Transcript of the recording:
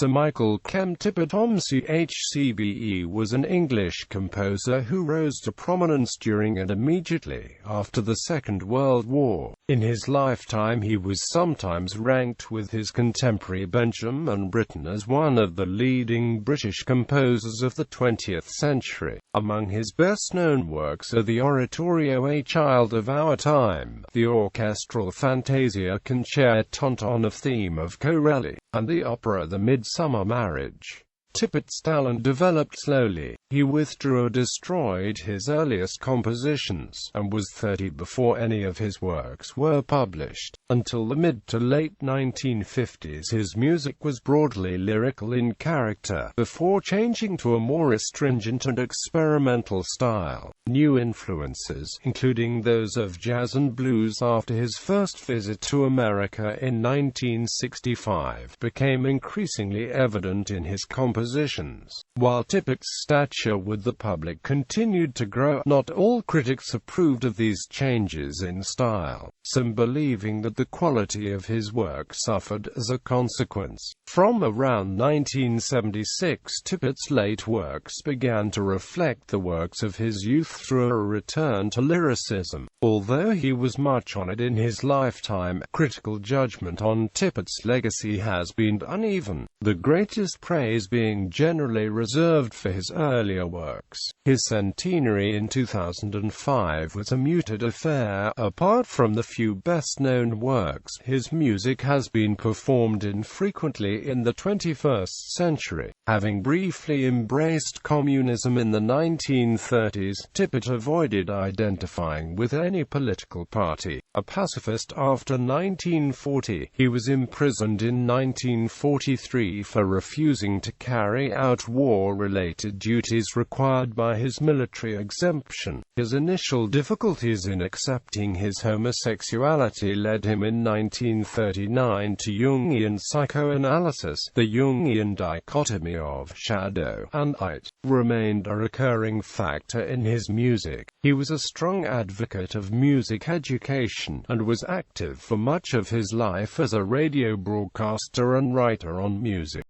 Sir Michael Kemp Tippett CHCBE was an English composer who rose to prominence during and immediately after the Second World War. In his lifetime he was sometimes ranked with his contemporary Benjamin Britten as one of the leading British composers of the 20th century. Among his best-known works are the oratorio A Child of Our Time, the orchestral Fantasia Concertante of Theme of Corelli, and the opera The Midsummer Marriage. Tippett's talent developed slowly. He withdrew or destroyed his earliest compositions, and was 30 before any of his works were published. Until the mid to late 1950s his music was broadly lyrical in character, before changing to a more astringent and experimental style. New influences, including those of jazz and blues after his first visit to America in 1965, became increasingly evident in his compositions. While Tippett's stature with the public continued to grow, not all critics approved of these changes in style, some believing that the quality of his work suffered as a consequence. From around 1976, Tippett's late works began to reflect the works of his youth through a return to lyricism. Although he was much honored in his lifetime, critical judgment on Tippett's legacy has been uneven, the greatest praise being generally reserved for his earlier works. His centenary in 2005 was a muted affair. Apart from the few best-known works, his music has been performed infrequently in the 21st century. Having briefly embraced communism in the 1930s, Tippett avoided identifying with any political party. A pacifist after 1940, he was imprisoned in 1943 for refusing to carry out war-related duties required by his military exemption. His initial difficulties in accepting his homosexuality led him in 1939 to Jungian psychoanalysis. The Jungian dichotomy of shadow and light remained a recurring factor in his music. He was a strong advocate of music education, and was active for much of his life as a radio broadcaster and writer on music.